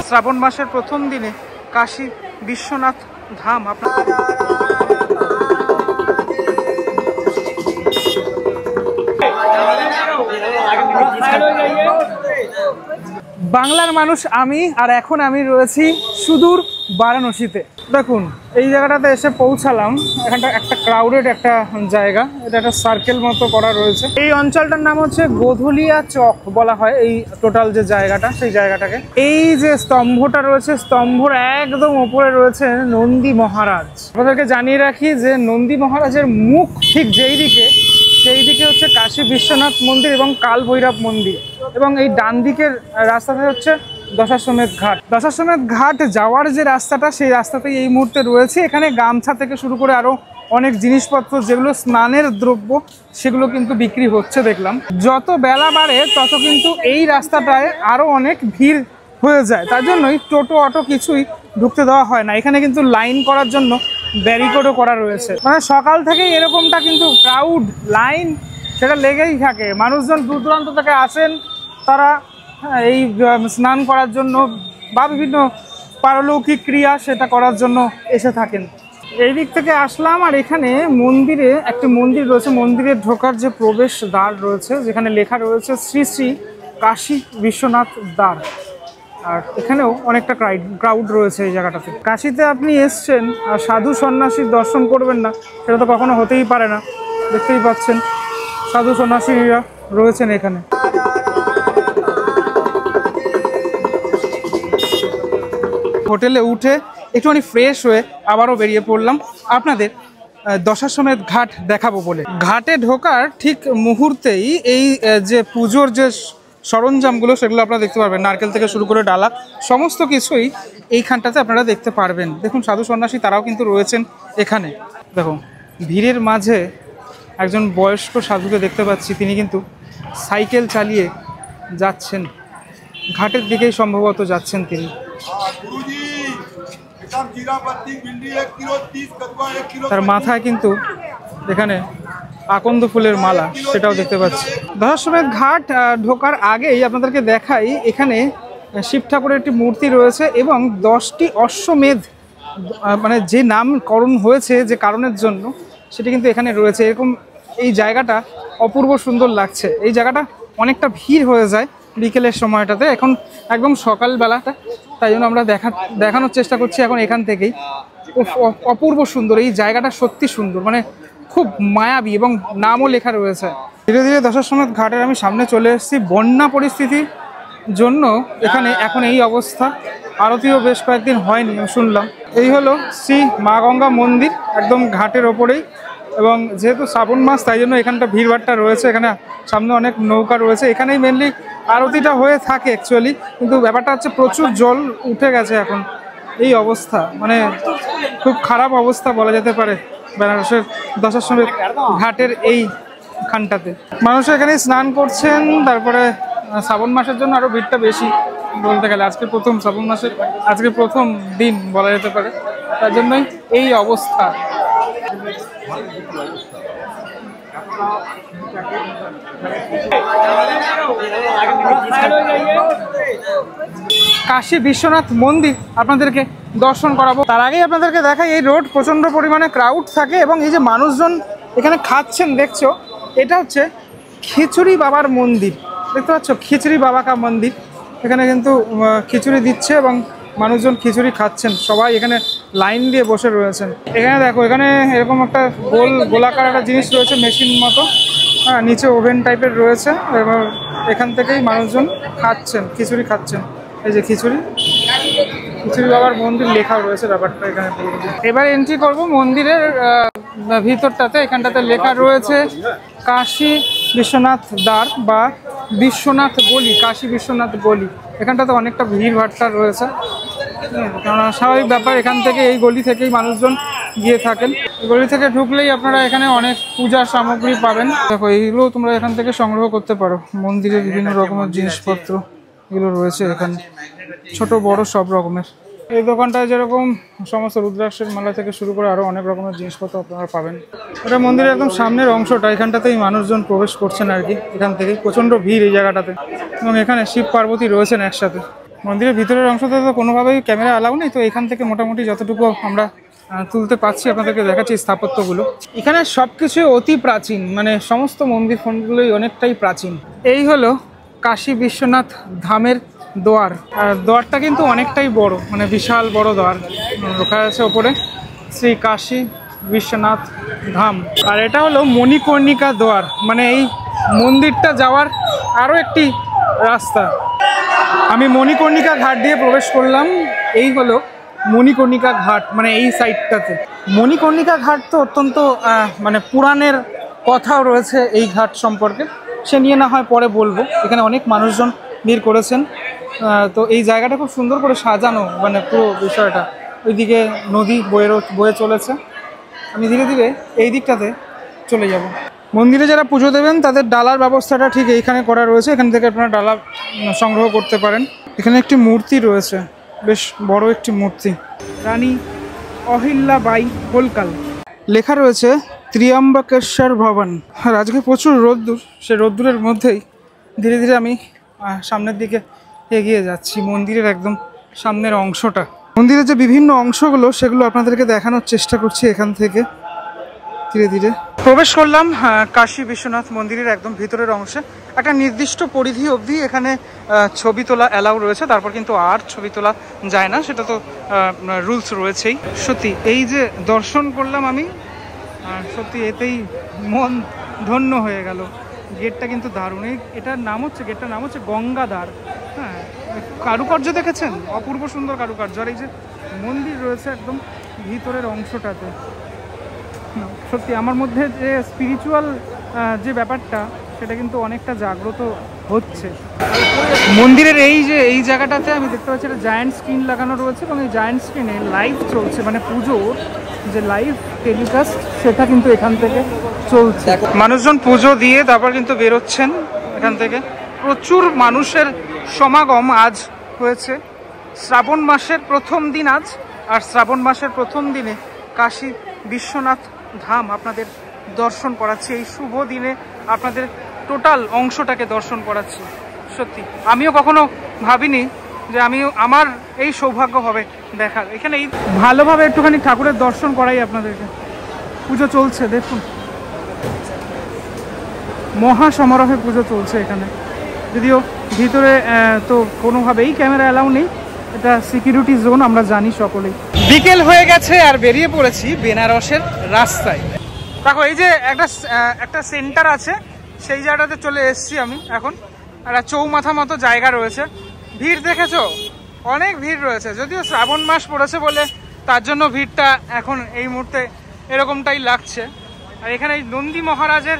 শ্রাবণ মাসের প্রথম দিনে কাশী বিশ্বনাথ ধাম বাংলার মানুষ আমি, আর এখন আমি রয়েছি সুদূর বারাণসীতে। দেখুন এই জায়গাটাতে এসে পৌঁছালাম। এখানটা একটা ক্রাউডেড একটা জায়গা, এটা একটা সার্কেল মতো করা রয়েছে। এই অঞ্চলটার নাম হচ্ছে গোধুলিয়া চক বলা হয় এই টোটাল যে জায়গাটা, সেই জায়গাটাকে। এই যে স্তম্ভটা রয়েছে, স্তম্ভর একদম ওপরে রয়েছে নন্দী মহারাজ। আপনাদেরকে জানিয়ে রাখি যে নন্দী মহারাজের মুখ ঠিক যেই দিকে, সেই দিকে হচ্ছে কাশী বিশ্বনাথ মন্দির এবং কাল ভৈরব মন্দির, এবং এই ডান দিকের রাস্তাটা হচ্ছে দশাশ্বমেধ ঘাট। দশাশ্বমেধ ঘাট যাওয়ার যে রাস্তাটা, সেই রাস্তাতেই এই মুহূর্তে রয়েছে। এখানে গামছা থেকে শুরু করে আরো অনেক জিনিসপত্র যেগুলো স্নানের দ্রব্য, সেগুলো কিন্তু বিক্রি হচ্ছে দেখলাম। যত বেলা বাড়ে তত কিন্তু এই রাস্তাটায় আরো অনেক ভিড় হয়ে যায়, তার জন্যই টোটো অটো কিছুই ঢুকতে দেওয়া হয় না। এখানে কিন্তু লাইন করার জন্য ব্যারিকেডও করা রয়েছে। মানে সকাল থেকেই এরকমটা কিন্তু ক্রাউড লাইন সেটা লেগেই থাকে। মানুষজন দূর দূরান্ত থেকে আসেন, তারা এই স্নান করার জন্য বা বিভিন্ন পারলৌকিক ক্রিয়া সেটা করার জন্য এসে থাকেন। এই দিক থেকে আসলাম, আর এখানে মন্দিরে একটি মন্দির রয়েছে। মন্দিরে ঢোকার যে প্রবেশ দ্বার রয়েছে, যেখানে লেখা রয়েছে শ্রী শ্রী কাশী বিশ্বনাথ দ্বার। আর এখানেও অনেকটা ক্রাউড রয়েছে এই জায়গাটাতে। কাশীতে আপনি এসছেন আর সাধু সন্ন্যাসীর দর্শন করবেন না, সেটা তো কখনো হতেই পারে না। দেখতেই পাচ্ছেন সাধু সন্ন্যাসীরা রয়েছেন এখানে। হোটেলে উঠে একটুখানি ফ্রেশ হয়ে আবারও বেরিয়ে পড়লাম আপনাদের দশাশ্বমেধ ঘাট দেখাবো বলে। ঘাটে ঢোকার ঠিক মুহূর্তেই এই যে পুজোর যে সরঞ্জামগুলো, সেগুলো আপনারা দেখতে পারবেন। নারকেল থেকে শুরু করে ডালা, সমস্ত কিছুই এইখানটাতে আপনারা দেখতে পারবেন। দেখুন সাধু সন্ন্যাসী তারাও কিন্তু রয়েছেন এখানে। দেখুন ভিড়ের মাঝে একজন বয়স্ক সাধুকে দেখতে পাচ্ছি, তিনি কিন্তু সাইকেল চালিয়ে যাচ্ছেন, ঘাটের দিকেই সম্ভবত যাচ্ছেন তিনি। তার মাথায় কিন্তু এখানে আকন্দ ফুলের মালা, সেটাও দেখতে পাচ্ছি। দশাশ্বমেধ ঘাট ঢোকার আগেই আপনাদেরকে দেখাই, এখানে শিব ঠাকুরের একটি মূর্তি রয়েছে এবং 10টি অশ্বমেধ, মানে যে নামকরণ হয়েছে যে কারণের জন্য, সেটি কিন্তু এখানে রয়েছে। এরকম এই জায়গাটা অপূর্ব সুন্দর লাগছে। এই জায়গাটা অনেকটা ভিড় হয়ে যায় বিকেলের সময়টাতে, এখন একদম সকালবেলাটা, তাই জন্য আমরা দেখানোর চেষ্টা করছি এখন এখান থেকেই। অপূর্ব সুন্দর এই জায়গাটা, সত্যি সুন্দর, মানে খুব মায়াবী, এবং নামও লেখা রয়েছে। ধীরে ধীরে দশাশ্বমেধ ঘাটের আমি সামনে চলে এসেছি। বন্যা পরিস্থিতির জন্য এখানে এখন এই অবস্থা। আরতিও বেশ কয়েকদিন হয়নি শুনলাম। এই হলো শ্রী মা গঙ্গা মন্দির, একদম ঘাটের ওপরেই, এবং যেহেতু শ্রাবণ মাস তাই জন্য এখানটা ভিড়ভাড়টা রয়েছে। এখানে সামনে অনেক নৌকা রয়েছে, এখানেই মেনলি আরতিটা হয়ে থাকে অ্যাকচুয়ালি। কিন্তু ব্যাপারটা হচ্ছে প্রচুর জল উঠে গেছে এখন, এই অবস্থা, মানে খুব খারাপ অবস্থা বলা যেতে পারে বেনারসের দশাশ্বমেধ ঘাটের এই খানটাতে। মানুষ এখানে স্নান করছেন। তারপরে শ্রাবণ মাসের জন্য আরও ভিড়টা বেশি বলতে গেলে। আজকে প্রথম শ্রাবণ মাসের, আজকে প্রথম দিন বলা যেতে পারে, তার জন্যই এই অবস্থা। কাশী বিশ্বনাথ মন্দির আপনাদেরকে দর্শন করাবো। তার আগেই আপনাদেরকে দেখাই, এই রোড প্রচণ্ড পরিমাণে ক্রাউড থাকে, এবং এই যে মানুষজন এখানে খাচ্ছেন দেখছো, এটা হচ্ছে খিচুড়ি বাবার মন্দির। দেখতে পাচ্ছ খিচুড়ি বাবা কা মন্দির। এখানে কিন্তু খিচুড়ি দিচ্ছে এবং মানুষজন খিচুড়ি খাচ্ছেন, সবাই এখানে লাইন দিয়ে বসে রয়েছেন। এখানে দেখো, এখানে এরকম একটা গোলাকার একটা জিনিস রয়েছে, মেশিন মতো, হ্যাঁ, নিচে ওভেন টাইপের রয়েছে, এবং এখান থেকেই মানুষজন খাচ্ছেন, খিচুড়ি খাচ্ছেন। এই যে খিচুড়ি বাবার মন্দির লেখা রয়েছে ব্যাপারটা এখানে। এবার এন্ট্রি করব মন্দিরের ভিতরটাতে। এখানটাতে লেখা রয়েছে কাশী বিশ্বনাথ দ্বার বা বিশ্বনাথ গলি, কাশী বিশ্বনাথ গলি। এখানটাতে অনেকটা ভিড় ভাট্টা রয়েছে, কারণ স্বাভাবিক ব্যাপার, এখান থেকে এই গলি থেকেই মানুষজন গিয়ে থাকেন। গলি থেকে ঢুকলেই আপনারা এখানে অনেক পূজার সামগ্রী পাবেন। দেখো এইগুলো তোমরা এখান থেকে সংগ্রহ করতে পারো। মন্দিরের বিভিন্ন রকমের জিনিসপত্র এগুলো রয়েছে এখানে, ছোট বড় সব রকমের। এই দোকানটায় যেরকম সমস্ত রুদ্রাক্ষের মালা থেকে শুরু করে আরও অনেক রকমের জিনিসপত্র আপনারা পাবেন। এটা মন্দিরের একদম সামনের অংশটা, এখানটাতেই মানুষজন প্রবেশ করছেন আর কি। এখান থেকে প্রচণ্ড ভিড় এই জায়গাটাতে, এবং এখানে শিব পার্বতী রয়েছেন একসাথে। মন্দিরের ভিতরের অংশতে তো কোনোভাবেই ক্যামেরা অ্যালাউ নেই, তো এখান থেকে মোটামুটি যতটুকু আমরা তুলতে পারছি আপনাদেরকে দেখাচ্ছি স্থাপত্যগুলো। এখানে সব কিছুই অতি প্রাচীন, মানে সমস্ত মন্দির ফন্দিরগুলোই অনেকটাই প্রাচীন। এই হলো কাশী বিশ্বনাথ ধামের দোয়ার, আর দোয়ারটা কিন্তু অনেকটাই বড়, মানে বিশাল বড় দোয়ার। লেখা আছে ওপরে শ্রী কাশী বিশ্বনাথ ধাম। আর এটা হলো মণিকর্ণিকা দোয়ার, মানে এই মন্দিরটা যাওয়ার আরও একটি রাস্তা। আমি মণিকর্ণিকা ঘাট দিয়ে প্রবেশ করলাম। এই হলো মণিকর্ণিকা ঘাট, মানে এই সাইডটাতে। মণিকর্ণিকা ঘাট তো অত্যন্ত মানে পুরাণের কথাও রয়েছে এই ঘাট সম্পর্কে, সে নিয়ে না হয় পরে বলবো। এখানে অনেক মানুষজন ভিড় করেছেন, তো এই জায়গাটা খুব সুন্দর করে সাজানো, মানে পুরো বিষয়টা। ওইদিকে নদী বয়ে চলেছে। আমি ধীরে ধীরে এই দিকটাতে চলে যাব। মন্দিরে যারা পুজো দেবেন তাদের ডালার ব্যবস্থাটা ঠিক এইখানে করা রয়েছে, এখান থেকে আপনারা ডালা সংগ্রহ করতে পারেন। এখানে একটি মূর্তি রয়েছে, বেশ বড় একটি মূর্তি, রানী অহিল্যাবাই হোলকার। লেখা রয়েছে ত্রিয়ম্বকেশ্বর ভবন। আর আজকে প্রচুর রোদ্দুর, সে রোদ্দুরের মধ্যেই ধীরে ধীরে আমি সামনের দিকে এগিয়ে যাচ্ছি। মন্দিরের একদম সামনের অংশটা, মন্দিরের যে বিভিন্ন অংশগুলো সেগুলো আপনাদেরকে দেখানোর চেষ্টা করছি। এখান থেকে ধীরে ধীরে প্রবেশ করলাম কাশী বিশ্বনাথ মন্দিরের একদম ভিতরের অংশে। একটা নির্দিষ্ট পরিধি অবধি এখানে ছবি তোলা অ্যালাউ রয়েছে, তারপর কিন্তু আর ছবি তোলা যায় না, সেটা তো রুলস রয়েছেই। সত্যি এই যে দর্শন করলাম আমি, সত্যি এতেই মন ধন্য হয়ে গেল। গেটটা কিন্তু দারুণ। গেটটার নাম হচ্ছে গঙ্গাদ্বার। হ্যাঁ, কারুকার্য দেখেছেন, অপূর্ব সুন্দর কারুকার্য। আর এই যে মন্দির রয়েছে একদম ভিতরের অংশটাতে, সত্যি আমার মধ্যে যে স্পিরিচুয়াল যে ব্যাপারটা সেটা কিন্তু অনেকটা জাগ্রত হচ্ছে। মন্দিরের এই জায়গাটাতে আমি দেখতে পাচ্ছি একটা জায়ান্ট স্ক্রিন লাগানো রয়েছে, এবং এই জায়ান্ট স্ক্রিনে লাইভ চলছে, মানে পুজোর যে লাইভ টেলিকাস্ট সেটা কিন্তু এখান থেকে চলছে। মানুষজন পুজো দিয়ে তারপর কিন্তু বেরোচ্ছেন এখান থেকে। প্রচুর মানুষের সমাগম আজ হয়েছে। শ্রাবণ মাসের প্রথম দিন আজ, আর শ্রাবণ মাসের প্রথম দিনে কাশী বিশ্বনাথ ধাম আপনাদের দর্শন করাচ্ছি। এই শুভ দিনে আপনাদের টোটাল অংশটাকে দর্শন করাচ্ছি। সত্যি আমিও কখনো ভাবিনি যে আমার এই সৌভাগ্য হবে দেখার। এখানে এই ভালোভাবে একটুখানি ঠাকুরের দর্শন করাই আপনাদেরকে। পুজো চলছে, দেখুন মহা সমারোহে পুজো চলছে এখানে। যদিও ভিতরে তো কোনোভাবেই ক্যামেরা অ্যালাউ নেই, এটা সিকিউরিটি জোন, আমরা জানি সকলেই। বিকেল হয়ে গেছে আর বেরিয়ে পড়েছি বেনারসের রাস্তায়। দেখো এই যে একটা সেন্টার আছে, সেই জায়গাটাতে চলে এসেছি আমি এখন। একটা চৌমাথা মতো জায়গা রয়েছে। ভিড় দেখেছো, অনেক ভিড় রয়েছে। যদিও শ্রাবণ মাস পড়েছে বলে তার জন্য ভিড়টা এখন এই মুহূর্তে এরকমটাই লাগছে। আর এখানে নন্দী মহারাজের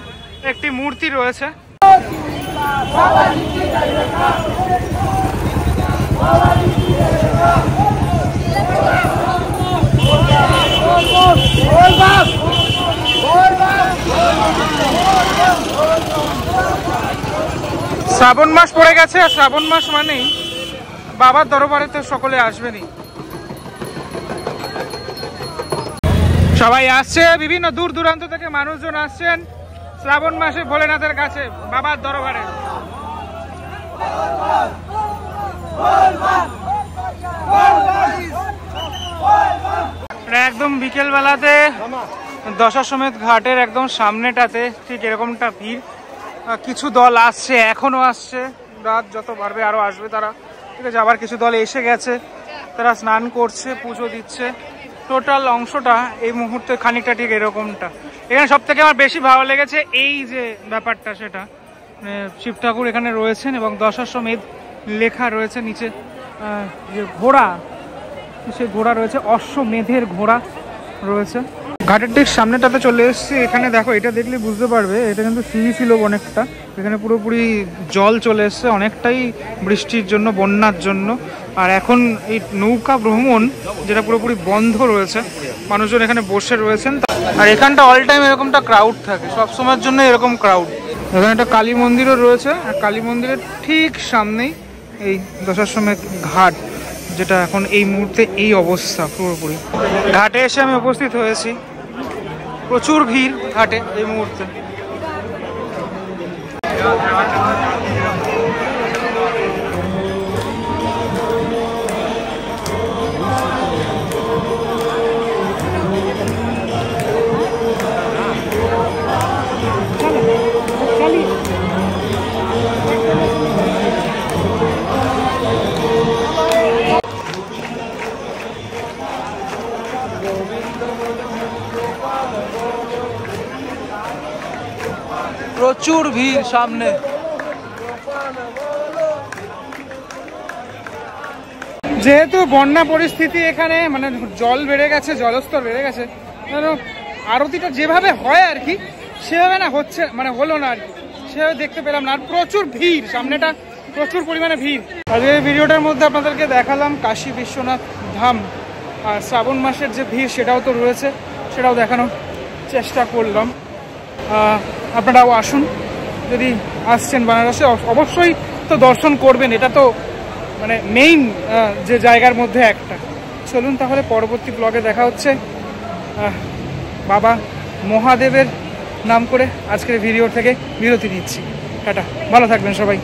একটি মূর্তি রয়েছে। শ্রাবণ মাস পড়ে গেছে, আর শ্রাবণ মাস মানেই বাবার দরবারে তো সকলে আসবেনই। সবাই আসছে, বিভিন্ন দূর দূরান্ত থেকে মানুষজন আসছেন শ্রাবণ মাসে ভোলেনাথের কাছে বাবার দরবারে। একদম বিকেল বেলাতে দশাশ্বমেধ ঘাটের একদম সামনেটাতে ঠিক এরকমটা ভিড়। কিছু দল আসছে, এখনো আসছে, রাত যত বাড়বে আরো আসবে তারা। ঠিক আছে, আবার কিছু দল এসে গেছে, তারা স্নান করছে, পুজো দিচ্ছে। টোটাল অংশটা এই মুহূর্তে খানিকটা ঠিক এরকমটা। এখানে সব থেকে আমার বেশি ভালো লেগেছে এই যে ব্যাপারটা, সেটা শিব ঠাকুর এখানে রয়েছেন এবং দশাশ্বমেধ লেখা রয়েছে নিচে। যে ঘোড়া, সে ঘোড়া রয়েছে, অশ্বমেধের ঘোড়া রয়েছে। ঘাটের ঠিক সামনেটাতে চলে এসেছি। এখানে দেখো, এটা দেখলে বুঝতে পারবে এটা কিন্তু সিঁড়ি ছিল অনেকটা। এখানে পুরোপুরি জল চলে এসছে, অনেকটাই বৃষ্টির জন্য, বন্যার জন্য। আর এখন এই নৌকা ভ্রমণ যেটা পুরোপুরি বন্ধ রয়েছে, মানুষজন এখানে বসে রয়েছেন। আর এখানটা অল টাইম এরকমটা ক্রাউড থাকে, সবসময়ের জন্য এরকম ক্রাউড। এখানে একটা কালী মন্দিরও রয়েছে, আর কালী মন্দিরের ঠিক সামনেই এই দশাশ্বমেধ ঘাট। যেটা এখন এই মুহূর্তে এই অবস্থা পুরোপুরি। ঘাটে এসে আমি উপস্থিত হয়েছি, প্রচুর ভিড় ঘাটে এই মুহূর্তে। প্রচুর ভিড় সামনে। যেহেতু বন্যা পরিস্থিতি এখানে, মানে জল বেড়ে গেছে, জলস্তর বেড়ে গেছে, আরতিটা যেভাবে হয় আর কি সেভাবে না হচ্ছে, মানে হলো না আর কি, সেভাবে দেখতে পেলাম না। আর প্রচুর ভিড়, সামনেটা প্রচুর পরিমাণে ভিড়। আজকে এই ভিডিওটার মধ্যে আপনাদেরকে দেখালাম কাশী বিশ্বনাথ ধাম, আর শ্রাবণ মাসের যে ভিড় সেটাও তো রয়েছে, সেটাও দেখানোর চেষ্টা করলাম। আপনারাও আসুন, যদি আসছেন বেনারসে অবশ্যই তো দর্শন করবেন, এটা তো মানে মেইন যে জায়গার মধ্যে একটা। চলুন তাহলে পরবর্তী ব্লগে দেখা হচ্ছে। বাবা মহাদেবের নাম করে আজকের ভিডিও থেকে বিরতি নিচ্ছি। টাটা, ভালো থাকবেন সবাই।